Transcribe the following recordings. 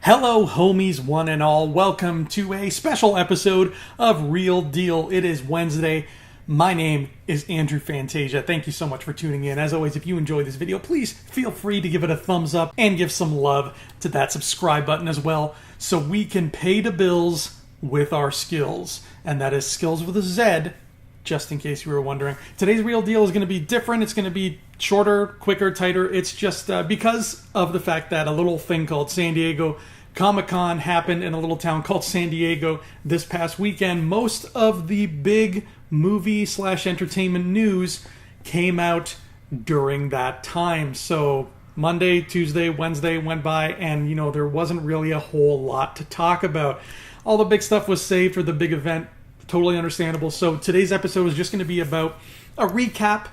Hello, homies, one and all. Welcome to a special episode of Real Deal. It is Wednesday. My name is Andrew Fantasia. Thank you so much for tuning in. As always, if you enjoyed this video, please feel free to give it a thumbs up and give some love to that subscribe button as well so we can pay the bills with our skills. And that is skills with a Z, just in case you were wondering. Today's Real Deal is going to be different. It's going to be shorter, quicker, tighter. It's just because of the fact that a little thing called San Diego Comic-Con happened in a little town called San Diego this past weekend. Most of the big movie/entertainment news came out during that time. So Monday, Tuesday, Wednesday went by, and there wasn't really a whole lot to talk about. All the big stuff was saved for the big event. Totally understandable. So today's episode is just going to be about a recap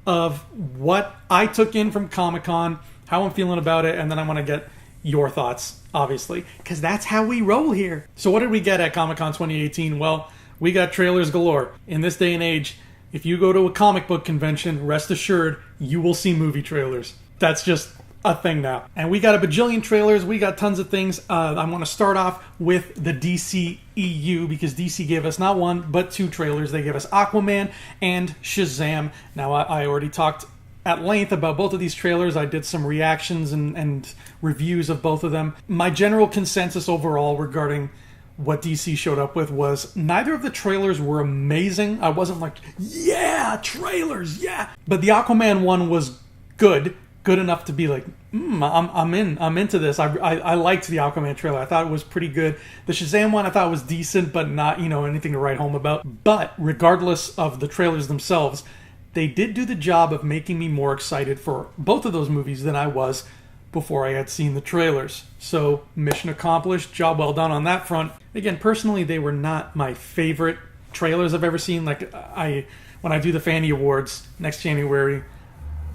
of what I took in from Comic-Con, how I'm feeling about it, and then I want to get your thoughts, obviously, because that's how we roll here. So what did we get at Comic-Con 2018? Well, we got trailers galore. In this day and age, if you go to a comic book convention, rest assured, you will see movie trailers. That's just a thing now. And we got a bajillion trailers. We got tons of things. I want to start off with the DC EU because DC gave us not one, but two trailers. They gave us Aquaman and Shazam. Now, I already talked at length about both of these trailers. I did some reactions and reviews of both of them. My general consensus overall regarding what DC showed up with was neither of the trailers were amazing. I wasn't like, yeah, trailers, yeah. But the Aquaman one was good enough to be like, I'm into this. I liked the Aquaman trailer. I thought it was pretty good. The Shazam one I thought was decent, but not anything to write home about. But regardless of the trailers themselves, they did do the job of making me more excited for both of those movies than I was before I had seen the trailers. So, mission accomplished, job well done on that front. Again, personally, they were not my favorite trailers I've ever seen. Like, when I do the Fanny Awards next January,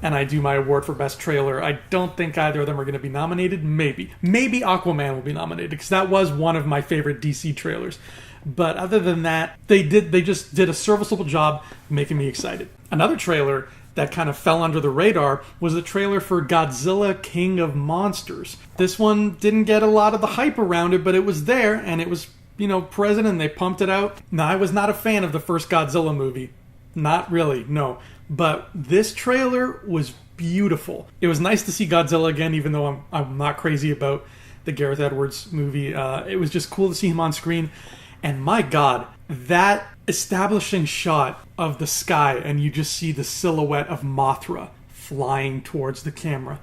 and I do my award for Best Trailer, I don't think either of them are going to be nominated. Maybe Aquaman will be nominated, because that was one of my favorite DC trailers. But other than that, they just did a serviceable job making me excited. Another trailer that kind of fell under the radar was the trailer for Godzilla King of Monsters. This one didn't get a lot of the hype around it, but it was there, and it was, present, and they pumped it out. Now, I was not a fan of the first Godzilla movie. Not really, no. But this trailer was beautiful. It was nice to see Godzilla again, even though I'm not crazy about the Gareth Edwards movie. It was just cool to see him on screen. And my God, that establishing shot of the sky, and you just see the silhouette of Mothra flying towards the camera.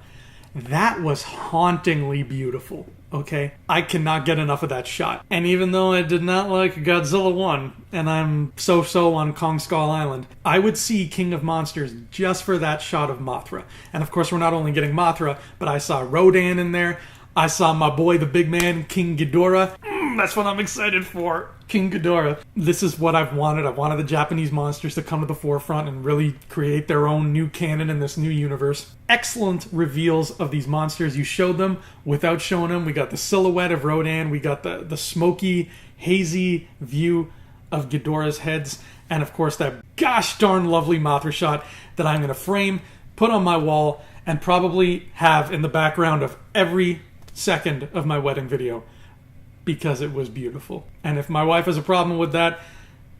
That was hauntingly beautiful, okay? I cannot get enough of that shot. And even though I did not like Godzilla 1, and I'm so-so on Kong Skull Island, I would see King of Monsters just for that shot of Mothra. And of course, we're not only getting Mothra, but I saw Rodan in there. I saw my boy, the big man, King Ghidorah. That's what I'm excited for. King Ghidorah. This is what I've wanted. I've wanted the Japanese monsters to come to the forefront and really create their own new canon in this new universe. Excellent reveals of these monsters. You showed them without showing them. We got the silhouette of Rodan. We got the smoky, hazy view of Ghidorah's heads. And of course, that gosh darn lovely Mothra shot that I'm going to frame, put on my wall, and probably have in the background of every second of my wedding video, because it was beautiful. And if my wife has a problem with that,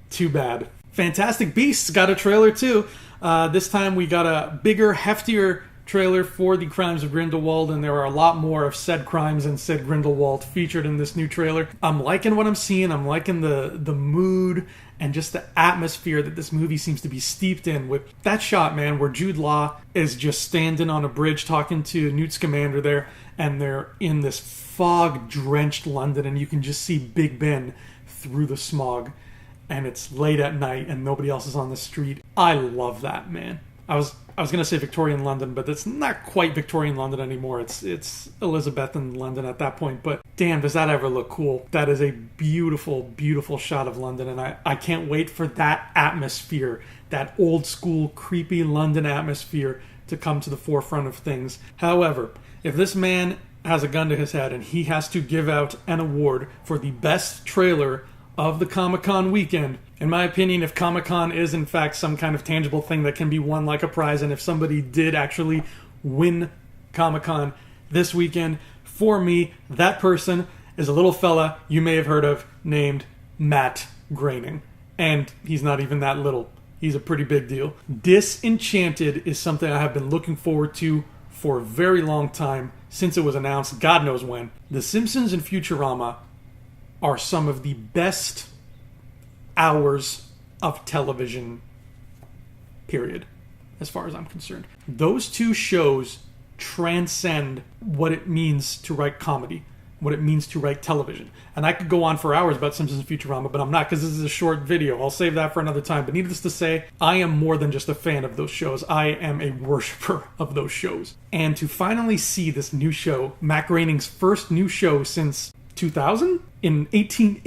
too bad. Fantastic Beasts got a trailer too. This time we got a bigger, heftier trailer for the Crimes of Grindelwald, and there are a lot more of said crimes and said Grindelwald featured in this new trailer. I'm liking what I'm seeing. I'm liking the mood and just the atmosphere that this movie seems to be steeped in. With that shot, man, where Jude Law is just standing on a bridge talking to Newt Scamander there, and they're in this fog-drenched London, and you can just see Big Ben through the smog, and it's late at night, and nobody else is on the street. I love that, man. I was going to say Victorian London, but it's not quite Victorian London anymore. It's Elizabethan London at that point. But damn, does that ever look cool. That is a beautiful, beautiful shot of London, and I can't wait for that atmosphere, that old school, creepy London atmosphere to come to the forefront of things. However, if this man has a gun to his head and he has to give out an award for the best trailer of the Comic-Con weekend, in my opinion, if Comic-Con is in fact some kind of tangible thing that can be won like a prize, and if somebody did actually win Comic-Con this weekend, For me, that person is a little fella you may have heard of named Matt Groening. And he's not even that little. He's a pretty big deal. Disenchanted is something I have been looking forward to for a very long time, since it was announced, God knows when. The Simpsons and Futurama are some of the best hours of television, period, as far as I'm concerned. Those two shows transcend what it means to write comedy, what it means to write television. And I could go on for hours about Simpsons and Futurama, but I'm not, because this is a short video. I'll save that for another time. But needless to say, I am more than just a fan of those shows. I am a worshiper of those shows. And to finally see this new show, Matt Groening's first new show since 2000? In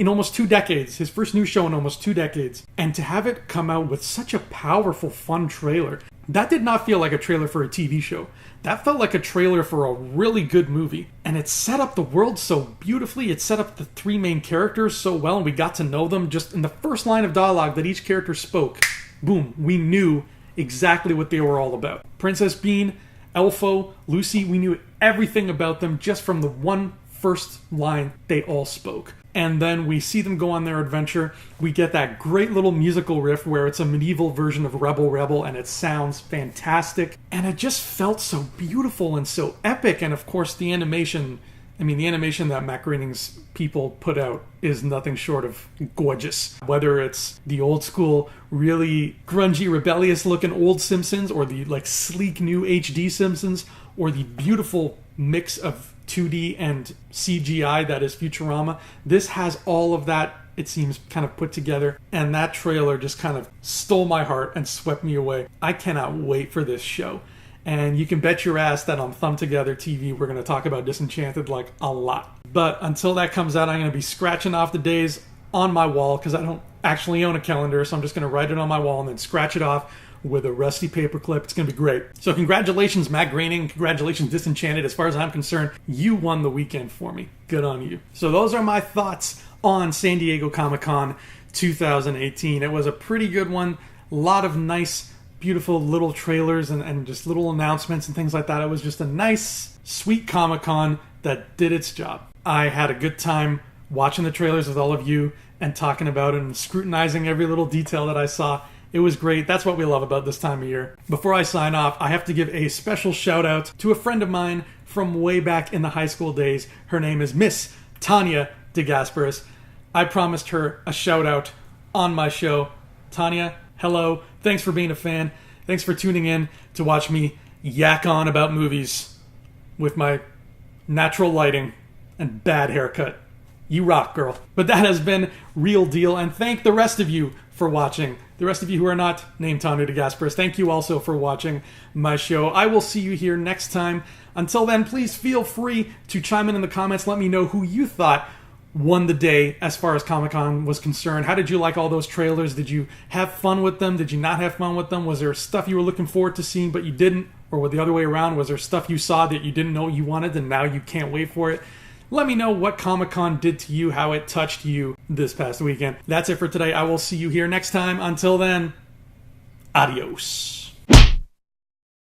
almost 2 decades. His first new show in almost 2 decades. And to have it come out with such a powerful, fun trailer. That did not feel like a trailer for a TV show. That felt like a trailer for a really good movie. And it set up the world so beautifully. It set up the 3 main characters so well, and we got to know them just in the first line of dialogue that each character spoke. Boom, we knew exactly what they were all about. Princess Bean, Elfo, Lucy, we knew everything about them just from the one first line they all spoke. And then we see them go on their adventure. We get that great little musical riff where it's a medieval version of Rebel Rebel, and it sounds fantastic. And it just felt so beautiful and so epic. And of course, the animation that Matt Groening's people put out is nothing short of gorgeous. Whether it's the old school, really grungy, rebellious looking old Simpsons, or the like sleek new HD Simpsons, or the beautiful mix of 2D and CGI that is Futurama. This has all of that, it seems, kind of put together, and that trailer just kind of stole my heart and swept me away. I cannot wait for this show. And you can bet your ass that on Thumb Together TV, we're going to talk about Disenchanted like a lot. But until that comes out, I'm going to be scratching off the days on my wall, because I don't actually own a calendar, so I'm just going to write it on my wall and then scratch it off with a rusty paper clip. It's going to be great. So congratulations, Matt Groening. Congratulations, Disenchanted. As far as I'm concerned, you won the weekend for me. Good on you. So those are my thoughts on San Diego Comic-Con 2018. It was a pretty good one. A lot of nice, beautiful little trailers and just little announcements and things like that. It was just a nice, sweet Comic-Con that did its job. I had a good time watching the trailers with all of you and talking about it and scrutinizing every little detail that I saw. It was great. That's what we love about this time of year. Before I sign off, I have to give a special shout out to a friend of mine from way back in the high school days. Her name is Miss Tanya DeGasperis. I promised her a shout out on my show. Tanya, hello. Thanks for being a fan. Thanks for tuning in to watch me yak on about movies with my natural lighting and bad haircut. You rock, girl. But that has been Real Deal, and thank the rest of you for watching. The rest of you who are not named Tanya DeGasperis, thank you also for watching my show. I will see you here next time. Until then, please feel free to chime in the comments. Let me know who you thought won the day as far as Comic-Con was concerned. How did you like all those trailers? Did you have fun with them? Did you not have fun with them? Was there stuff you were looking forward to seeing but you didn't? Or the other way around, was there stuff you saw that you didn't know you wanted and now you can't wait for it? Let me know what Comic-Con did to you, how it touched you this past weekend. That's it for today. I will see you here next time. Until then, adios.